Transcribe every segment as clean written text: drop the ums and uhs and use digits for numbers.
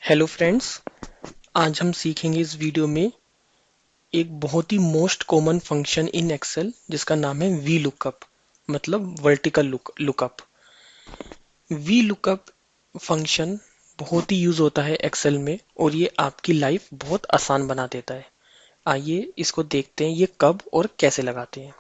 Hello friends. आज हम सीखेंगे इस वीडियो में एक बहुत ही most common function in Excel जिसका नाम है वी लुकअप, मतलब vertical lookup. V lookup function बहुत ही यूज होता है एक्सेल में और ये आपकी लाइफ बहुत आसान बना देता है। आइए इसको देखते हैं ये कब और कैसे लगाते हैं।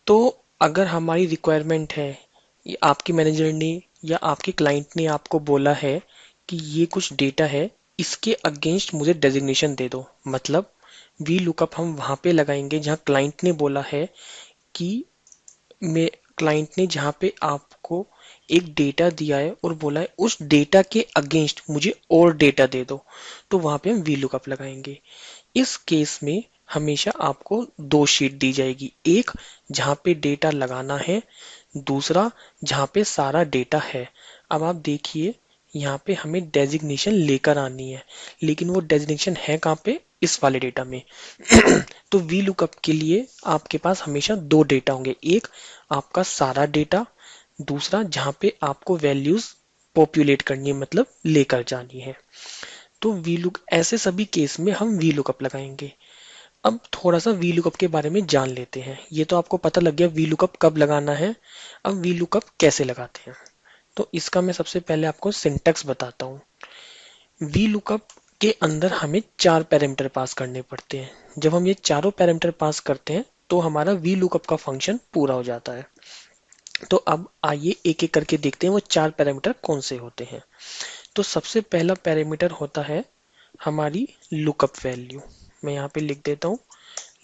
तो अगर हमारी रिक्वायरमेंट है, ये आपके मैनेजर ने या आपके क्लाइंट ने आपको बोला है कि ये कुछ डेटा है, इसके अगेंस्ट मुझे डेजिग्नेशन दे दो, मतलब वी लुकअप हम वहां पे लगाएंगे जहां क्लाइंट ने बोला है कि मैं क्लाइंट ने जहां पे आपको एक डेटा दिया है और बोला है उस डेटा के अगेंस्ट मुझे और डेटा दे दो, तो वहां पे हम वी लुकअप लगाएंगे। इस केस में हमेशा आपको दो शीट दी जाएगी, एक जहां पे डेटा लगाना है, दूसरा जहां पे सारा डेटा है। अब आप देखिए यहाँ पे हमें डेजिग्नेशन लेकर आनी है, लेकिन वो डेजिग्नेशन है कहाँ पे, इस वाले डेटा में। तो वी लुकअप के लिए आपके पास हमेशा दो डेटा होंगे, एक आपका सारा डेटा, दूसरा जहां पे आपको वैल्यूज पॉपुलेट करनी है, मतलब लेकर जानी है। तो वी लुक ऐसे सभी केस में हम वी लुकअप लगाएंगे। अब थोड़ा सा वी लुकअप के बारे में जान लेते हैं। ये तो आपको पता लग गया वी लुकअप कब लगाना है। अब वी लुकअप कैसे लगाते हैं, तो इसका मैं सबसे पहले आपको सिंटेक्स बताता हूँ। वी लुकअप के अंदर हमें चार पैरामीटर पास करने पड़ते हैं। जब हम ये चारों पैरामीटर पास करते हैं तो हमारा वी लुकअप का फंक्शन पूरा हो जाता है। तो अब आइए एक एक करके देखते हैं वो चार पैरामीटर कौन से होते हैं। तो सबसे पहला पैरामीटर होता है हमारी लुकअप वैल्यू। मैं यहाँ पे लिख देता हूँ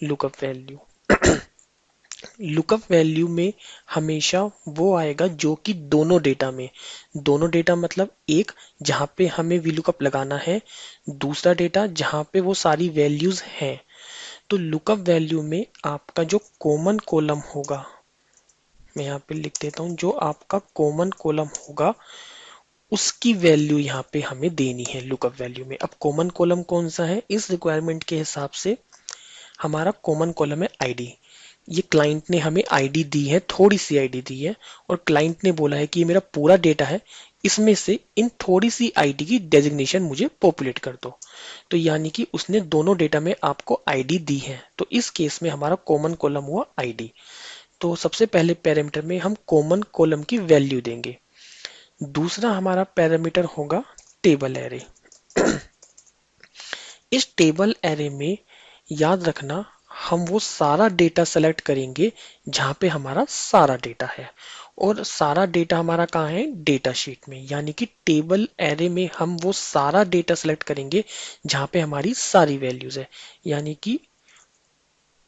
लुकअप वैल्यू। लुकअप वैल्यू में हमेशा वो आएगा जो कि दोनों डेटा में, दोनों डेटा मतलब एक जहां पे हमें वीलुकअप लगाना है, दूसरा डेटा जहां पे वो सारी वैल्यूज हैं। तो लुकअप वैल्यू में आपका जो कॉमन कॉलम होगा, मैं यहाँ पे लिख देता हूँ, जो आपका कॉमन कॉलम होगा उसकी वैल्यू यहाँ पे हमें देनी है लुकअप वैल्यू में। अब कॉमन कॉलम कौन सा है, इस रिक्वायरमेंट के हिसाब से हमारा कॉमन कॉलम है आईडी। ये क्लाइंट ने हमें आईडी दी है, थोड़ी सी आईडी दी है, और क्लाइंट ने बोला है कि ये मेरा पूरा डेटा है, इसमें से इन थोड़ी सी आईडी की डेजिग्नेशन मुझे पॉपुलेट कर दो। तो यानी कि उसने दोनों डेटा में आपको आईडी दी है, तो इस केस में हमारा कॉमन कॉलम हुआ आईडी। तो सबसे पहले पैरामीटर में हम कॉमन कॉलम की वैल्यू देंगे। दूसरा हमारा पैरामीटर होगा टेबल एरे। इस टेबल एरे में याद रखना हम वो सारा डेटा सेलेक्ट करेंगे जहां पे हमारा सारा डेटा है, और सारा डेटा हमारा कहाँ है, डेटा शीट में। यानी कि टेबल एरे में हम वो सारा डेटा सेलेक्ट करेंगे जहां पे हमारी सारी वैल्यूज है। यानी कि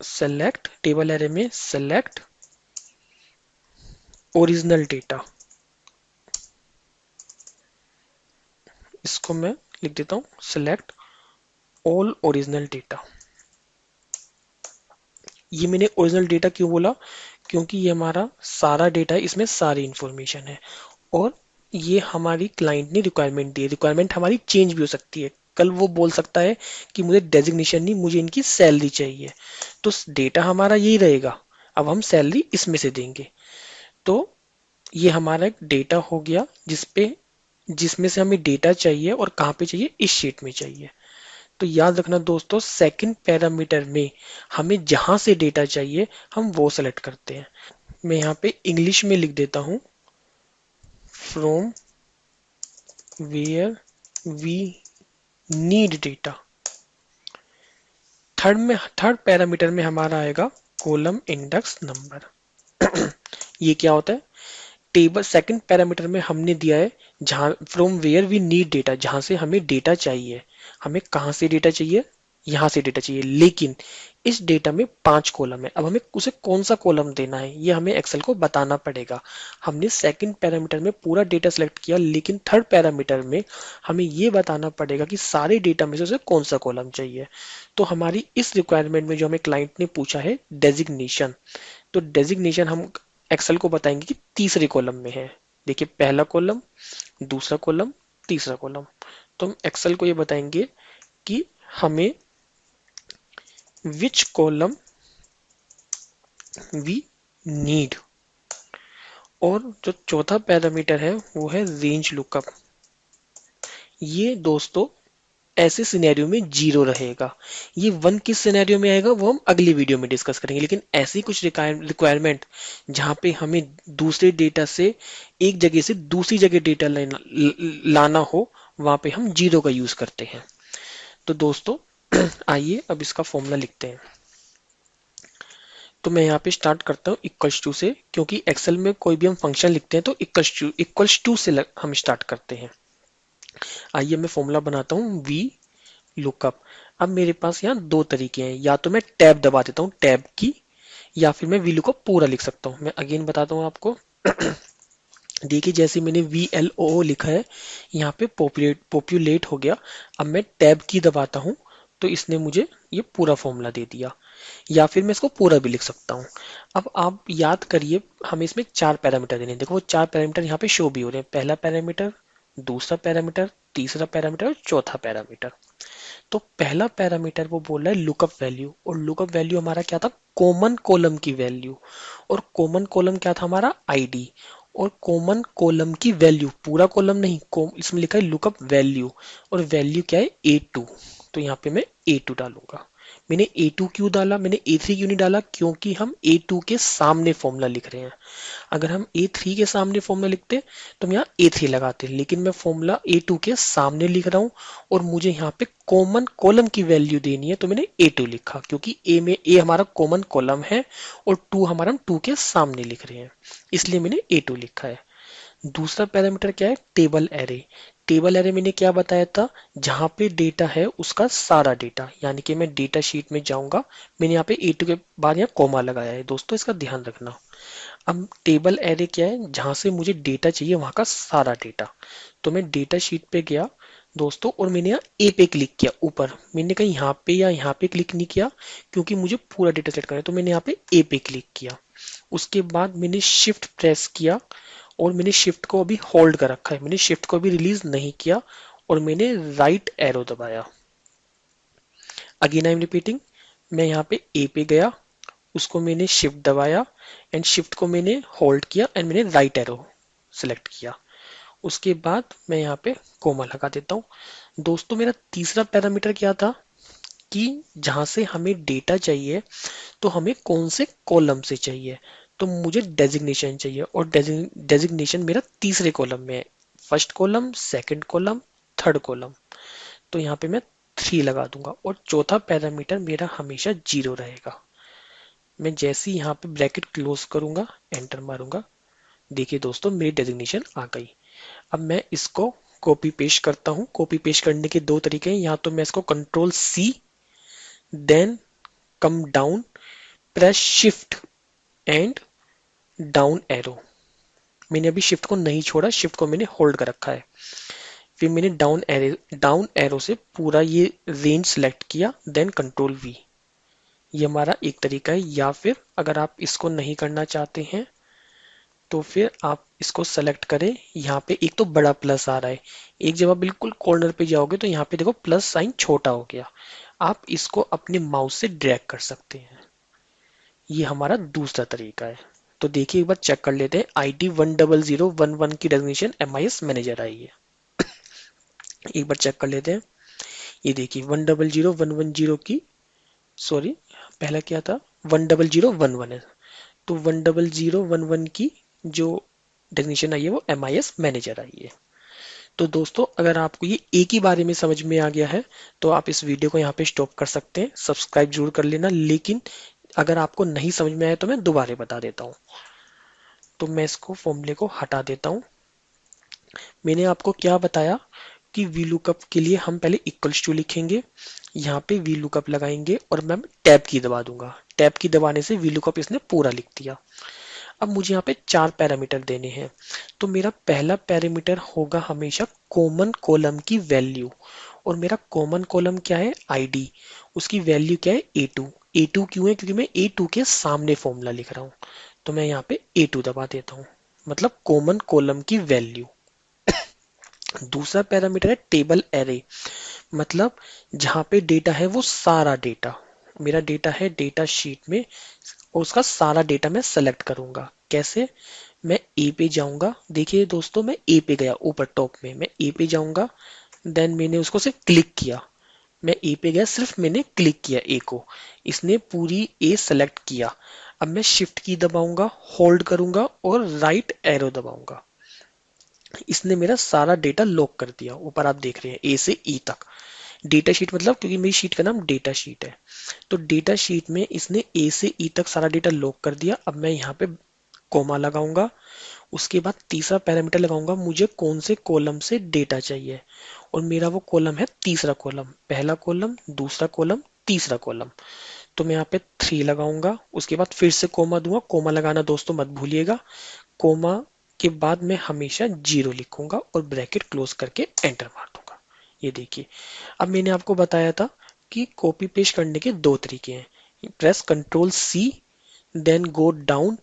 सेलेक्ट टेबल एरे में सेलेक्ट ओरिजिनल डेटा, इसको मैं लिख देता हूँ सेलेक्ट ऑल ओरिजिनल डेटा। ये मैंने ओरिजिनल डेटा क्यों बोला, क्योंकि ये हमारा सारा डेटा है, इसमें सारी इंफॉर्मेशन है। और ये हमारी क्लाइंट ने रिक्वायरमेंट दी है, रिक्वायरमेंट हमारी चेंज भी हो सकती है। कल वो बोल सकता है कि मुझे डेजिग्नेशन नहीं, मुझे इनकी सैलरी चाहिए, तो डेटा हमारा यही रहेगा, अब हम सैलरी इसमें से देंगे। तो ये हमारा एक डेटा हो गया जिसपे जिसमें से हमें डेटा चाहिए और कहाँ पे चाहिए, इस शीट में चाहिए। तो याद रखना दोस्तों, सेकंड पैरामीटर में हमें जहां से डेटा चाहिए हम वो सेलेक्ट करते हैं। मैं यहाँ पे इंग्लिश में लिख देता हूँ from where we need data. Third parameter में हमारा आएगा कॉलम इंडेक्स नंबर। ये क्या होता है, टेबल सेकंड पैरामीटर में हमने दिया है जहां from where we need data, जहां से हमें डेटा चाहिए। हमें कहां से डेटा चाहिए, यहां से डेटा चाहिए, लेकिन इस डेटा में 5 कॉलम है। अब हमें उसे कौन सा कॉलम देना है ये हमें एक्सेल को बताना पड़ेगा। हमने सेकंड पैरामीटर में पूरा डेटा सेलेक्ट किया, लेकिन थर्ड पैरामीटर में हमें ये बताना पड़ेगा कि सारे डेटा में से उसे कौन सा कॉलम चाहिए। तो हमारी इस रिक्वायरमेंट में जो हमें क्लाइंट ने पूछा है डेजिग्नेशन, तो डेजिग्नेशन हम एक्सेल को बताएंगे कि तीसरे कॉलम में है। देखिए पहला कॉलम, दूसरा कॉलम, तीसरा कॉलम। तो हम एक्सेल को ये बताएंगे कि हमें विच कॉलम वी नीड। और जो चौथा पैरामीटर है वो है रेंज लुकअप। ये दोस्तों ऐसे सिनेरियो में जीरो रहेगा। ये वन किस सिनेरियो में आएगा वो हम अगली वीडियो में डिस्कस करेंगे, लेकिन ऐसी कुछ रिक्वायरमेंट जहां पे हमें दूसरे डेटा से एक जगह से दूसरी जगह डेटा लाना हो, वहां पे हम जीरो का यूज करते हैं। तो दोस्तों आइए अब इसका फॉर्मूला लिखते हैं। तो मैं यहाँ पे स्टार्ट करता हूँ इक्वल्स टू से, क्योंकि एक्सेल में कोई भी हम फंक्शन लिखते हैं तो इक्वल्स टू से हम स्टार्ट करते हैं। आइए मैं फॉर्मूला बनाता हूँ वी लुकअप। अब मेरे पास यहाँ दो तरीके हैं, या तो मैं टैब दबा देता हूँ टैब की, या फिर मैं वी लुकअप पूरा लिख सकता हूँ। मैं अगेन बताता हूँ आपको। देखिए जैसे मैंने वी एल ओ लिखा है, यहाँ पे पॉपुलेट हो गया। अब मैं टैब की दबाता हूँ तो इसने मुझे ये पूरा फॉर्मूला दे दिया, या फिर मैं इसको पूरा भी लिख सकता हूँ। अब आप याद करिए, हमें इसमें चार पैरामीटर देने हैं। देखो वो चार पैरामीटर यहाँ पे शो भी हो रहे हैं, पहला पैरामीटर, दूसरा पैरामीटर, तीसरा पैरामीटर और चौथा पैरामीटर। तो पहला पैरामीटर वो बोल रहा है लुकअप वैल्यू, और लुकअप वैल्यू हमारा क्या था, कॉमन कॉलम की वैल्यू। और कॉमन कॉलम क्या था हमारा, आईडी। और कॉमन कॉलम की वैल्यू, पूरा कॉलम नहीं, इसमें लिखा है लुकअप वैल्यू, और वैल्यू क्या है A2। तो यहाँ पे मैं A2 डालूंगा। मैंने A2 क्यों डाला, मैंने A3 क्यों नहीं डाला, क्योंकि हम A2 के सामने फॉर्मूला लिख रहे हैं। अगर हम A3 के सामने फॉर्मूला लिखते तो हम यहाँ A3 लगाते, लेकिन मैं फॉर्मूला A2 के सामने लिख रहा हूँ और मुझे यहाँ पे कॉमन कॉलम की वैल्यू देनी है, तो मैंने A2 लिखा, क्योंकि A हमारा कॉमन कॉलम है और 2 हमारा हम 2 के सामने लिख रहे हैं, इसलिए मैंने A2 लिखा है। दूसरा पैरामीटर क्या है, टेबल एरे। टेबल एरे मैंने क्या बताया था, जहां पे डेटा है उसका सारा डेटा, यानी कि मैं डेटा शीट में जाऊंगा, मैंने यहाँ पे A2 के बाद यहाँ कॉमा लगाया है दोस्तों, इसका ध्यान रखना। अब टेबल एरे क्या है, जहां से मुझे डेटा चाहिए वहां का सारा डेटा। तो मैं डेटा शीट पे गया दोस्तों, और मैंने यहाँ ए पे क्लिक किया ऊपर, मैंने कहीं यहाँ पे या यहाँ पे क्लिक नहीं किया, क्योंकि मुझे पूरा डेटा सेट करना है। तो मैंने यहाँ पे ए पे क्लिक किया, उसके बाद मैंने शिफ्ट प्रेस किया, और मैंने शिफ्ट को अभी होल्ड कर रखा है, मैंने शिफ्ट को अभी रिलीज नहीं किया, और मैंने राइट एरो दबाया। अगेन आई एम रिपीटिंग, मैं यहाँ पे ए पे गया, उसको मैंने शिफ्ट दबाया, एंड शिफ्ट को मैंने होल्ड किया, एंड मैंने राइट एरो सेलेक्ट किया। उसके बाद मैं यहाँ पे कोमा लगा देता हूँ। दोस्तों मेरा तीसरा पैरामीटर क्या था, कि जहां से हमें डेटा चाहिए तो हमें कौन से कॉलम से चाहिए, तो मुझे डेजिग्नेशन चाहिए, और डेजिग्नेशन मेरा तीसरे कॉलम में है, first column, second column, third column. तो यहाँ पे मैं 3 लगा दूंगा, और चौथा पैरामीटर मेरा हमेशा जीरो रहेगा। मैं जैसे ही यहाँ पे ब्रैकेट क्लोज करूंगा, एंटर मारूंगा, देखिए दोस्तों मेरी डेजिग्नेशन आ गई। अब मैं इसको कॉपी पेस्ट करता हूँ। कॉपी पेस्ट करने के दो तरीके हैं, या तो मैं इसको control C, then come down, press shift and down arrow. मैंने अभी शिफ्ट को नहीं छोड़ा, शिफ्ट को मैंने होल्ड कर रखा है। फिर मैंने डाउन एरो से पूरा ये रेंज सेलेक्ट किया, देन कंट्रोल V। ये हमारा एक तरीका है। या फिर अगर आप इसको नहीं करना चाहते हैं तो फिर आप इसको सेलेक्ट करें, यहाँ पे एक तो बड़ा प्लस आ रहा है, एक जब आप बिल्कुल कॉर्नर पे जाओगे तो यहाँ पे देखो प्लस साइन छोटा हो गया, आप इसको अपने माउस से ड्रैग कर सकते हैं। ये हमारा दूसरा तरीका है। तो देखिए एक बार चेक कर लेते हैं, ID 10011 की डेफिनेशन MIS मैनेजर आई है। एक बार चेक कर लेते हैं। ये देखिए 1000110 की, सॉरी पहला क्या था, 10011 है, तो 10011 की जो डेफिनेशन आई है वो MIS मैनेजर आई है। तो दोस्तों अगर आपको ये एक ही बारे में समझ में आ गया है तो आप इस वीडियो को यहाँ पे स्टॉप कर सकते हैं, सब्सक्राइब जरूर कर लेना। लेकिन अगर आपको नहीं समझ में आया तो मैं दोबारा बता देता हूँ। तो मैं इसको फॉर्मूले को हटा देता हूँ। मैंने आपको क्या बताया कि वी लुकअप के लिए हम पहले इक्वल्स टू लिखेंगे, यहाँ पे वी लुकअप लगाएंगे, और मैं टैब की दबा दूंगा। टैब की दबाने से वी लुकअप इसने पूरा लिख दिया। अब मुझे यहाँ पे चार पैरामीटर देने हैं, तो मेरा पहला पैरामीटर होगा हमेशा कॉमन कॉलम की वैल्यू, और मेरा कॉमन कॉलम क्या है, आईडी। उसकी वैल्यू क्या है, A2। A2 क्यों है, क्योंकि मैं A2 के सामने फॉर्मूला लिख रहा हूँ, तो मैं यहाँ पे A2 दबा देता हूँ, मतलब कॉमन कॉलम की वैल्यू। दूसरा पैरामीटर है टेबल एरे, मतलब जहां पे डेटा है वो सारा डेटा, मेरा डेटा है डेटा शीट में, और उसका सारा डेटा मैं सेलेक्ट करूंगा। कैसे, मैं ए पे जाऊंगा, देखिए दोस्तों मैं ए पे गया, ऊपर टॉप में मैं ए पे जाऊंगा, देन मैंने उसको सिर्फ क्लिक किया, मैं ए पे गया, सिर्फ मैंने क्लिक किया ए को, इसने पूरी ए सेलेक्ट किया। अब मैं शिफ्ट की दबाऊंगा, होल्ड करूंगा और राइट एरो दबाऊंगा, इसने मेरा सारा डेटा लॉक कर दिया। ऊपर आप देख रहे हैं ए से ई तक। डेटा शीट मतलब, क्योंकि मेरी शीट का नाम डेटा शीट है, तो डेटा शीट में इसने ए से ई तक सारा डेटा लॉक कर दिया। अब मैं यहाँ पे कोमा लगाऊंगा, उसके बाद तीसरा पैरामीटर लगाऊंगा, मुझे कौन से कॉलम से डेटा चाहिए, और मेरा वो कॉलम है तीसरा कॉलम, पहला कॉलम, दूसरा कॉलम, तीसरा कॉलम। तो मैं यहाँ पे 3 लगाऊंगा, उसके बाद फिर से कोमा दूंगा। कोमा लगाना दोस्तों मत भूलिएगा, कोमा के बाद मैं हमेशा 0 लिखूंगा और ब्रैकेट क्लोज करके एंटर मार दूंगा। ये देखिए, अब मैंने आपको बताया था कि कॉपी पेस्ट करने के 2 तरीके हैं। Press control C, then go down,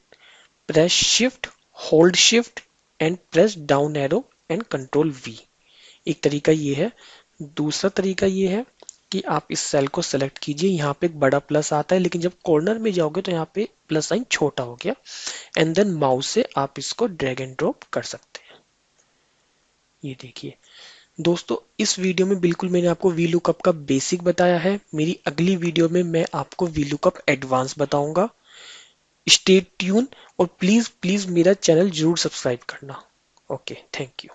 press shift, hold shift and press down arrow and control V. एक तरीका ये है। दूसरा तरीका ये है कि आप इस सेल को सेलेक्ट कीजिए, यहाँ पे एक बड़ा प्लस आता है, लेकिन जब कॉर्नर में जाओगे तो यहाँ पे प्लस साइन छोटा हो गया, एंड देन माउस से आप इसको ड्रैग एंड ड्रॉप कर सकते हैं। ये देखिए दोस्तों, इस वीडियो में बिल्कुल मैंने आपको वी लुकअप का बेसिक बताया है। मेरी अगली वीडियो में मैं आपको वी लुकअप एडवांस बताऊंगा। स्टे ट्यून, और प्लीज प्लीज मेरा चैनल जरूर सब्सक्राइब करना। Okay, thank you.